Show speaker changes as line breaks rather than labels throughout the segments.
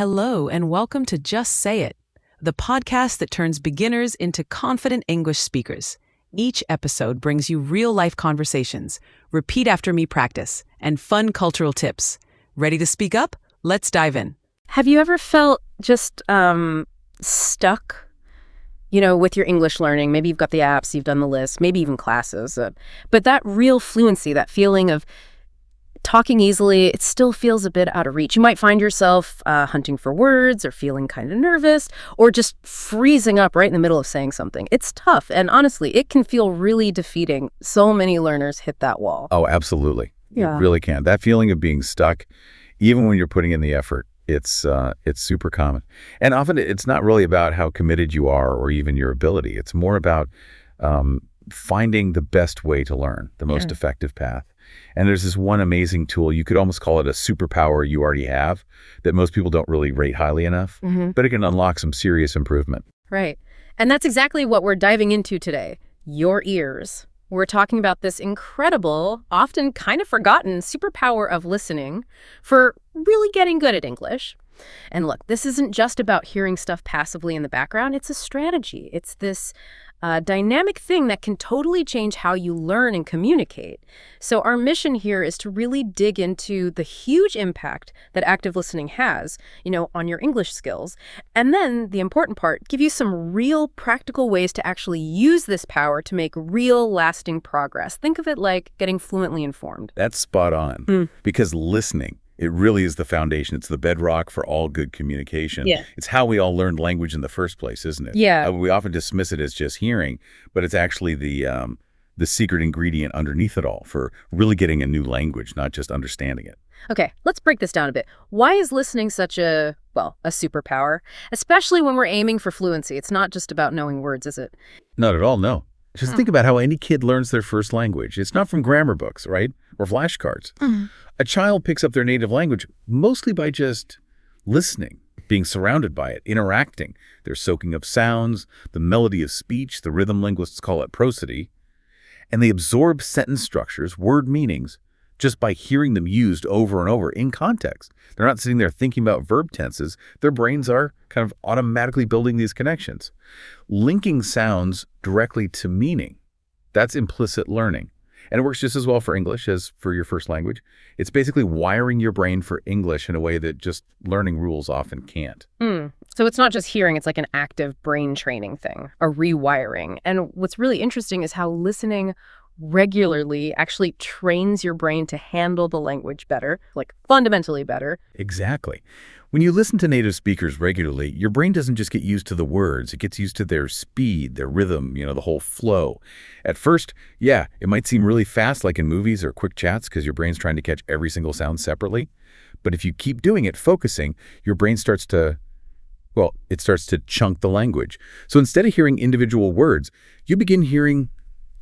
Hello, and welcome to Just Say It, the podcast that turns beginners into confident English speakers. Each episode brings you real-life conversations, repeat after me practice, and fun cultural tips. Ready to speak up? Let's dive in.
Have you ever felt just stuck, with your English learning? Maybe you've got the apps, you've done the list, maybe even classes. But that real fluency, that feeling of talking easily, it still feels a bit out of reach. You might find yourself hunting for words or feeling kind of nervous or just freezing up right in the middle of saying something. It's tough. And honestly, it can feel really defeating. So many learners hit that wall.
Oh, absolutely.
Yeah.
It really can. That feeling of being stuck, even when you're putting in the effort, it's super common. And often it's not really about how committed you are or even your ability. It's more about finding the best way to learn, the most effective path. And there's this one amazing tool, you could almost call it a superpower you already have, that most people don't really rate highly enough, but it can unlock some serious improvement.
Right. And that's exactly what we're diving into today, your ears. We're talking about this incredible, often kind of forgotten superpower of listening for really getting good at English. And look, this isn't just about hearing stuff passively in the background. It's a strategy. It's this dynamic thing that can totally change how you learn and communicate. So our mission here is to really dig into the huge impact that active listening has, on your English skills. And then the important part, give you some real practical ways to actually use this power to make real lasting progress. Think of it like getting fluently informed.
That's spot on, because listening, it really is the foundation. It's the bedrock for all good communication.
Yeah.
It's how we all learned language in the first place, isn't it?
Yeah.
We often dismiss it as just hearing, but it's actually the secret ingredient underneath it all for really getting a new language, not just understanding it.
Okay, let's break this down a bit. Why is listening such a superpower? Especially when we're aiming for fluency. It's not just about knowing words, is it?
Not at all, no. Just think about how any kid learns their first language. It's not from grammar books, right? Or flashcards. A child picks up their native language mostly by just listening, being surrounded by it, interacting. They're soaking up sounds, the melody of speech, the rhythm linguists call it prosody, and they absorb sentence structures, word meanings, just by hearing them used over and over in context. They're not sitting there thinking about verb tenses. Their brains are kind of automatically building these connections. Linking sounds directly to meaning, that's implicit learning. And it works just as well for English as for your first language. It's basically wiring your brain for English in a way that just learning rules often can't.
So it's not just hearing, it's like an active brain training thing, a rewiring. And what's really interesting is how listening regularly actually trains your brain to handle the language better, like fundamentally better.
Exactly. When you listen to native speakers regularly, your brain doesn't just get used to the words, it gets used to their speed, their rhythm, the whole flow. At first, it might seem really fast like in movies or quick chats because your brain's trying to catch every single sound separately. But if you keep doing it, focusing, your brain starts to chunk the language. So instead of hearing individual words, you begin hearing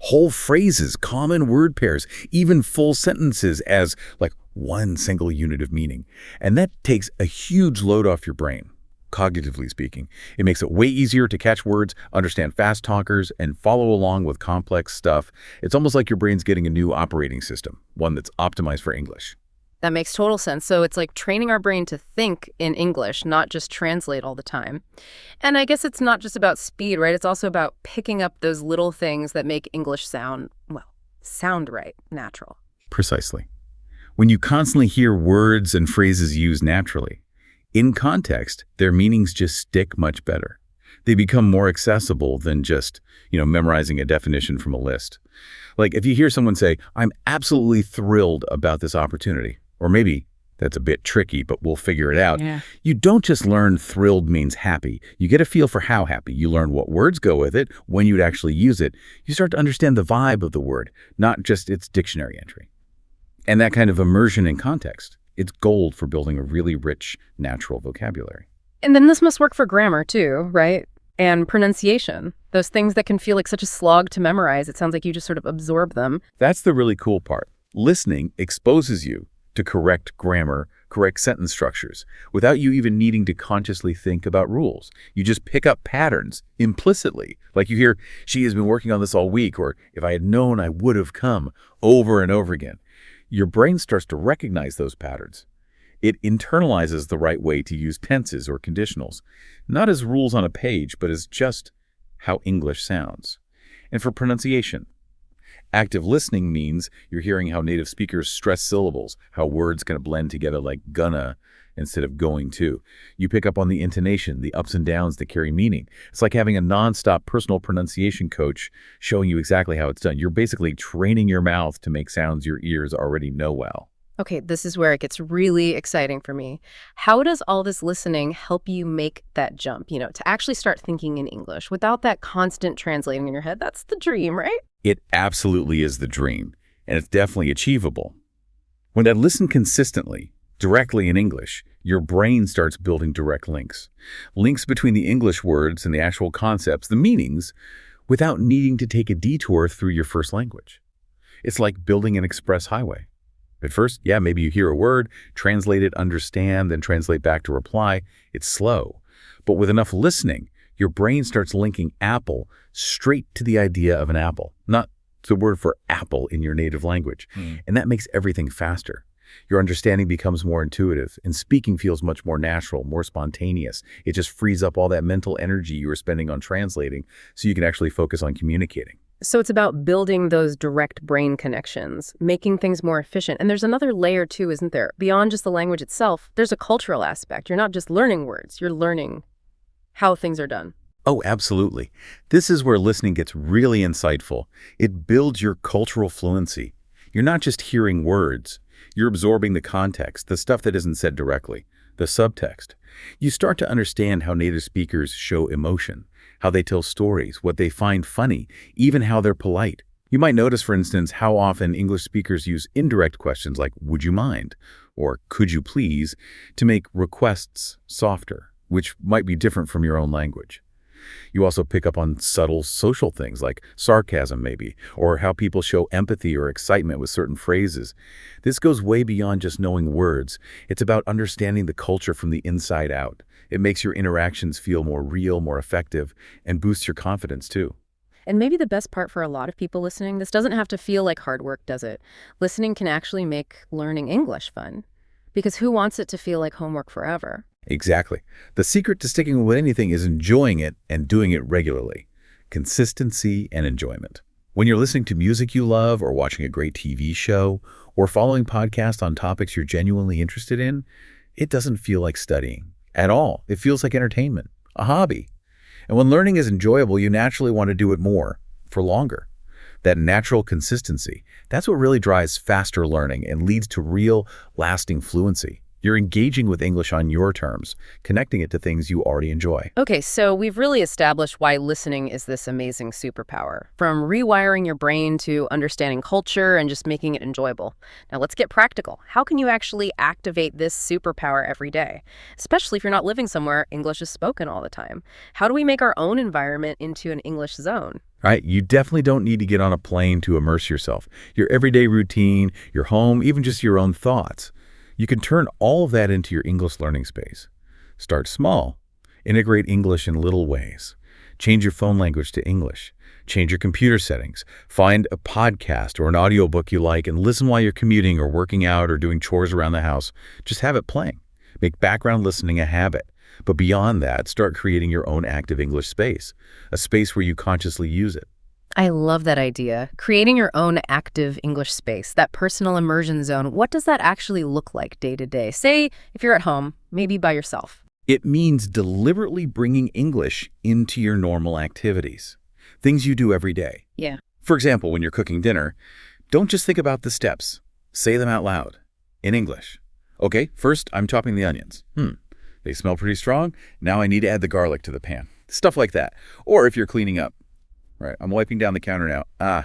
whole phrases, common word pairs, even full sentences as like one single unit of meaning. And that takes a huge load off your brain, cognitively speaking. It makes it way easier to catch words, understand fast talkers, and follow along with complex stuff. It's almost like your brain's getting a new operating system, one that's optimized for English.
That makes total sense. So it's like training our brain to think in English, not just translate all the time. And I guess it's not just about speed, right? It's also about picking up those little things that make English sound right, natural.
Precisely. When you constantly hear words and phrases used naturally, in context, their meanings just stick much better. They become more accessible than just, memorizing a definition from a list. Like if you hear someone say, "I'm absolutely thrilled about this opportunity," or maybe that's a bit tricky, but we'll figure it out.
Yeah.
You don't just learn thrilled means happy. You get a feel for how happy. You learn what words go with it, when you'd actually use it. You start to understand the vibe of the word, not just its dictionary entry. And that kind of immersion in context, it's gold for building a really rich, natural vocabulary.
And then this must work for grammar too, right? And pronunciation. Those things that can feel like such a slog to memorize. It sounds like you just sort of absorb them.
That's the really cool part. Listening exposes you to correct grammar, correct sentence structures, without you even needing to consciously think about rules. You just pick up patterns implicitly. Like you hear, "She has been working on this all week," or "If I had known, I would have come," over and over again. Your brain starts to recognize those patterns. It internalizes the right way to use tenses or conditionals, not as rules on a page, but as just how English sounds. And for pronunciation, active listening means you're hearing how native speakers stress syllables, how words kind of blend together like gonna instead of going to. You pick up on the intonation, the ups and downs that carry meaning. It's like having a nonstop personal pronunciation coach showing you exactly how it's done. You're basically training your mouth to make sounds your ears already know well.
Okay, this is where it gets really exciting for me. How does all this listening help you make that jump, to actually start thinking in English without that constant translating in your head? That's the dream, right?
It absolutely is the dream, and it's definitely achievable. When I listen consistently, directly in English, your brain starts building direct links. Links between the English words and the actual concepts, the meanings, without needing to take a detour through your first language. It's like building an express highway. At first, maybe you hear a word, translate it, understand, then translate back to reply. It's slow. But with enough listening, your brain starts linking apple straight to the idea of an apple, not the word for apple in your native language. And that makes everything faster. Your understanding becomes more intuitive, and speaking feels much more natural, more spontaneous. It just frees up all that mental energy you were spending on translating so you can actually focus on communicating.
So it's about building those direct brain connections, making things more efficient. And there's another layer too, isn't there? Beyond just the language itself, there's a cultural aspect. You're not just learning words, you're learning how things are done.
Oh, absolutely. This is where listening gets really insightful. It builds your cultural fluency. You're not just hearing words. You're absorbing the context, the stuff that isn't said directly, the subtext. You start to understand how native speakers show emotion, how they tell stories, what they find funny, even how they're polite. You might notice, for instance, how often English speakers use indirect questions like, would you mind? Or could you please? To make requests softer, which might be different from your own language. You also pick up on subtle social things like sarcasm maybe, or how people show empathy or excitement with certain phrases. This goes way beyond just knowing words. It's about understanding the culture from the inside out. It makes your interactions feel more real, more effective, and boosts your confidence too.
And maybe the best part for a lot of people listening, this doesn't have to feel like hard work, does it? Listening can actually make learning English fun. Because who wants it to feel like homework forever?
Exactly. The secret to sticking with anything is enjoying it and doing it regularly. Consistency and enjoyment. When you're listening to music you love or watching a great TV show or following podcasts on topics you're genuinely interested in, it doesn't feel like studying at all. It feels like entertainment, a hobby. And when learning is enjoyable, you naturally want to do it more, for longer. That natural consistency, that's what really drives faster learning and leads to real, lasting fluency. You're engaging with English on your terms, connecting it to things you already enjoy.
Okay, so we've really established why listening is this amazing superpower. From rewiring your brain to understanding culture and just making it enjoyable. Now let's get practical. How can you actually activate this superpower every day? Especially if you're not living somewhere English is spoken all the time. How do we make our own environment into an English zone?
Right? You definitely don't need to get on a plane to immerse yourself. Your everyday routine, your home, even just your own thoughts. You can turn all of that into your English learning space. Start small. Integrate English in little ways. Change your phone language to English. Change your computer settings. Find a podcast or an audiobook you like and listen while you're commuting or working out or doing chores around the house. Just have it playing. Make background listening a habit. But beyond that, start creating your own active English space, a space where you consciously use it.
I love that idea. Creating your own active English space, that personal immersion zone. What does that actually look like day to day? Say, if you're at home, maybe by yourself.
It means deliberately bringing English into your normal activities, things you do every day.
Yeah.
For example, when you're cooking dinner, don't just think about the steps. Say them out loud in English. Okay, first I'm chopping the onions. They smell pretty strong. Now I need to add the garlic to the pan. Stuff like that. Or if you're cleaning up. Right, I'm wiping down the counter now.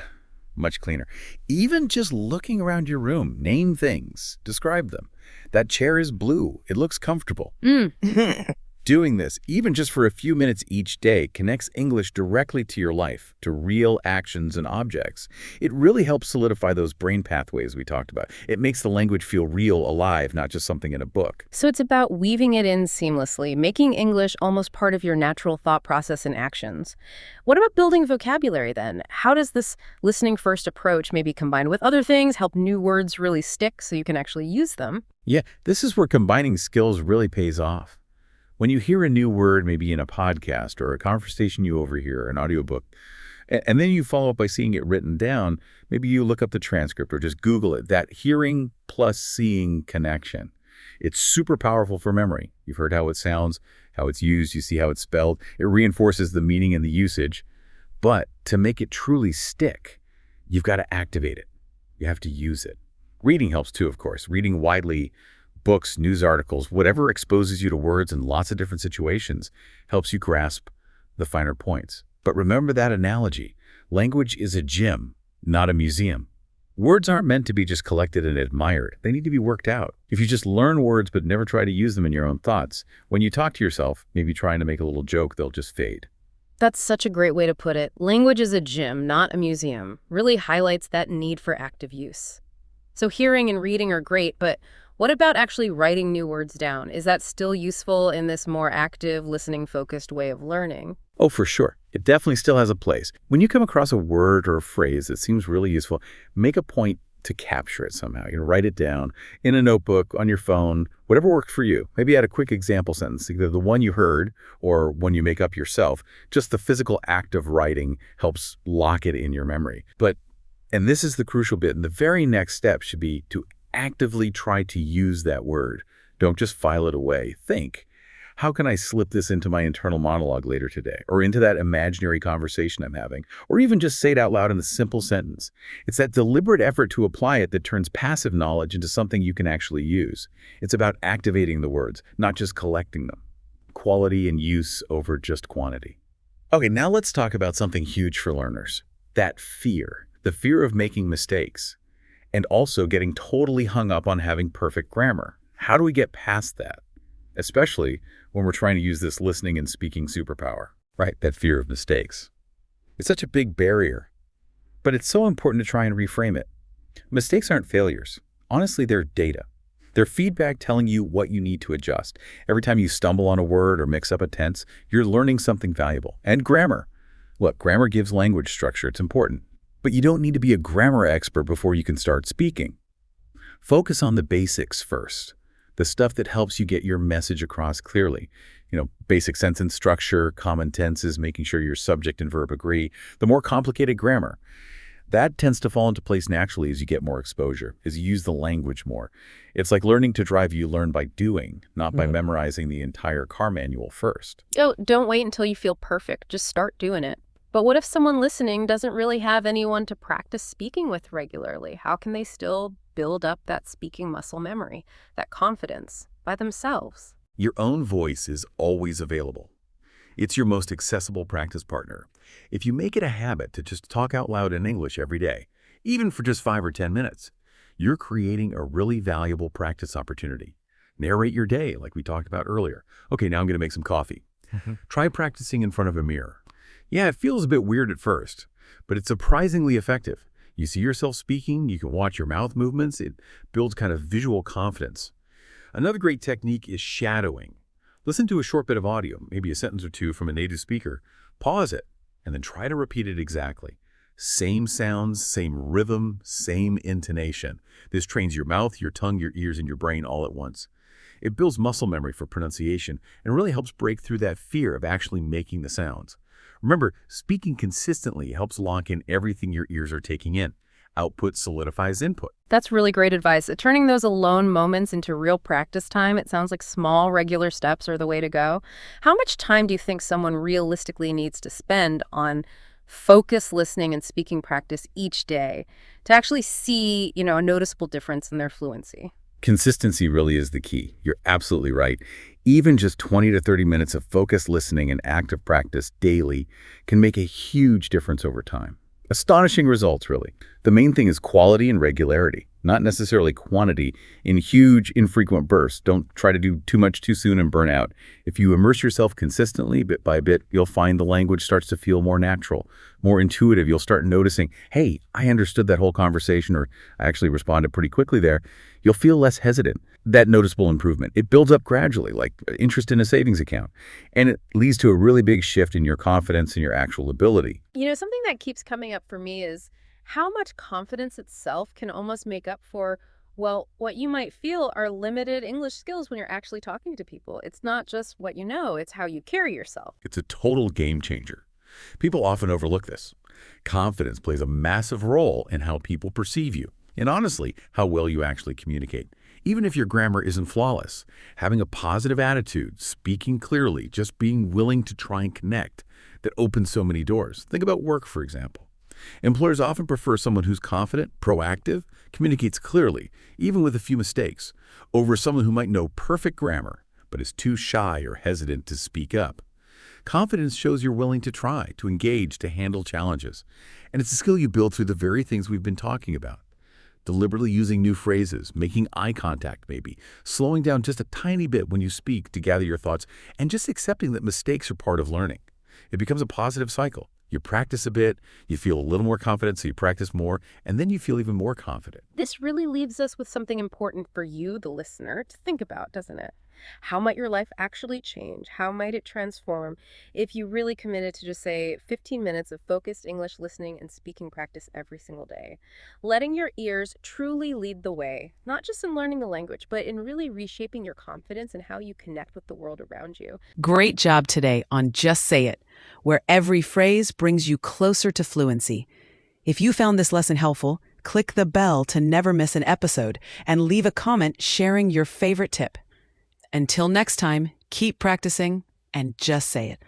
Much cleaner. Even just looking around your room, name things, describe them. That chair is blue. It looks comfortable. Doing this, even just for a few minutes each day, connects English directly to your life, to real actions and objects. It really helps solidify those brain pathways we talked about. It makes the language feel real, alive, not just something in a book.
So it's about weaving it in seamlessly, making English almost part of your natural thought process and actions. What about building vocabulary then? How does this listening first approach, maybe combined with other things, help new words really stick so you can actually use them?
Yeah, this is where combining skills really pays off. When you hear a new word, maybe in a podcast or a conversation you overhear, an audiobook, and then you follow up by seeing it written down, maybe you look up the transcript or just Google it, that hearing plus seeing connection. It's super powerful for memory. You've heard how it sounds, how it's used, you see how it's spelled. It reinforces the meaning and the usage. But to make it truly stick, you've got to activate it. You have to use it. Reading helps too, of course. Reading widely, books, news articles, whatever exposes you to words in lots of different situations helps you grasp the finer points. But remember that analogy. Language is a gym, not a museum. Words aren't meant to be just collected and admired. They need to be worked out. If you just learn words but never try to use them in your own thoughts, when you talk to yourself, maybe trying to make a little joke, they'll just fade.
That's such a great way to put it. Language is a gym, not a museum. Really highlights that need for active use. So hearing and reading are great, but what about actually writing new words down? Is that still useful in this more active, listening-focused way of learning?
Oh, for sure. It definitely still has a place. When you come across a word or a phrase that seems really useful, make a point to capture it somehow. You know, write it down in a notebook, on your phone, whatever works for you. Maybe add a quick example sentence, either the one you heard or one you make up yourself. Just the physical act of writing helps lock it in your memory. And this is the crucial bit, and the very next step should be to actively try to use that word. Don't just file it away. Think, how can I slip this into my internal monologue later today, or into that imaginary conversation I'm having, or even just say it out loud in a simple sentence? It's that deliberate effort to apply it that turns passive knowledge into something you can actually use. It's about activating the words, not just collecting them. Quality and use over just quantity. Okay, now let's talk about something huge for learners. That fear. The fear of making mistakes. And also getting totally hung up on having perfect grammar. How do we get past that? Especially when we're trying to use this listening and speaking superpower, right? That fear of mistakes. It's such a big barrier, but it's so important to try and reframe it. Mistakes aren't failures. Honestly, they're data. They're feedback telling you what you need to adjust. Every time you stumble on a word or mix up a tense, you're learning something valuable. And grammar. Look, grammar gives language structure. It's important. But you don't need to be a grammar expert before you can start speaking. Focus on the basics first, the stuff that helps you get your message across clearly. You know, basic sentence structure, common tenses, making sure your subject and verb agree. The more complicated grammar, that tends to fall into place naturally as you get more exposure, as you use the language more. It's like learning to drive, you learn by doing, not by memorizing the entire car manual first.
Oh, don't wait until you feel perfect. Just start doing it. But what if someone listening doesn't really have anyone to practice speaking with regularly? How can they still build up that speaking muscle memory, that confidence, by themselves?
Your own voice is always available. It's your most accessible practice partner. If you make it a habit to just talk out loud in English every day, even for just 5 or 10 minutes, you're creating a really valuable practice opportunity. Narrate your day, like we talked about earlier. Okay, now I'm going to make some coffee. Try practicing in front of a mirror. Yeah, it feels a bit weird at first, but it's surprisingly effective. You see yourself speaking, you can watch your mouth movements, it builds kind of visual confidence. Another great technique is shadowing. Listen to a short bit of audio, maybe a sentence or two from a native speaker, pause it, and then try to repeat it exactly. Same sounds, same rhythm, same intonation. This trains your mouth, your tongue, your ears, and your brain all at once. It builds muscle memory for pronunciation and really helps break through that fear of actually making the sounds. Remember, speaking consistently helps lock in everything your ears are taking in. Output solidifies input.
That's really great advice. Turning those alone moments into real practice time, it sounds like small, regular steps are the way to go. How much time do you think someone realistically needs to spend on focused listening and speaking practice each day to actually see, a noticeable difference in their fluency?
Consistency really is the key. You're absolutely right. Even just 20 to 30 minutes of focused listening and active practice daily can make a huge difference over time. Astonishing results, really. The main thing is quality and regularity. not necessarily quantity, in huge, infrequent bursts. Don't try to do too much too soon and burn out. If you immerse yourself consistently, bit by bit, you'll find the language starts to feel more natural, more intuitive. You'll start noticing, hey, I understood that whole conversation, or I actually responded pretty quickly there. You'll feel less hesitant. That noticeable improvement, it builds up gradually, like interest in a savings account. And it leads to a really big shift in your confidence and your actual ability.
Something that keeps coming up for me is how much confidence itself can almost make up for, well, what you might feel are limited English skills when you're actually talking to people. It's not just what you know, it's how you carry yourself.
It's a total game changer. People often overlook this. Confidence plays a massive role in how people perceive you, and honestly, how well you actually communicate. Even if your grammar isn't flawless, having a positive attitude, speaking clearly, just being willing to try and connect, that opens so many doors. Think about work, for example. Employers often prefer someone who's confident, proactive, communicates clearly, even with a few mistakes, over someone who might know perfect grammar, but is too shy or hesitant to speak up. Confidence shows you're willing to try, to engage, to handle challenges. And it's a skill you build through the very things we've been talking about. Deliberately using new phrases, making eye contact maybe, slowing down just a tiny bit when you speak to gather your thoughts, and just accepting that mistakes are part of learning. It becomes a positive cycle. You practice a bit, you feel a little more confident, so you practice more, and then you feel even more confident.
This really leaves us with something important for you, the listener, to think about, doesn't it? How might your life actually change? How might it transform if you really committed to just say 15 minutes of focused English listening and speaking practice every single day? Letting your ears truly lead the way, not just in learning the language, but in really reshaping your confidence and how you connect with the world around you.
Great job today on Just Say It, where every phrase brings you closer to fluency. If you found this lesson helpful, click the bell to never miss an episode and leave a comment sharing your favorite tip. Until next time, keep practicing and just say it.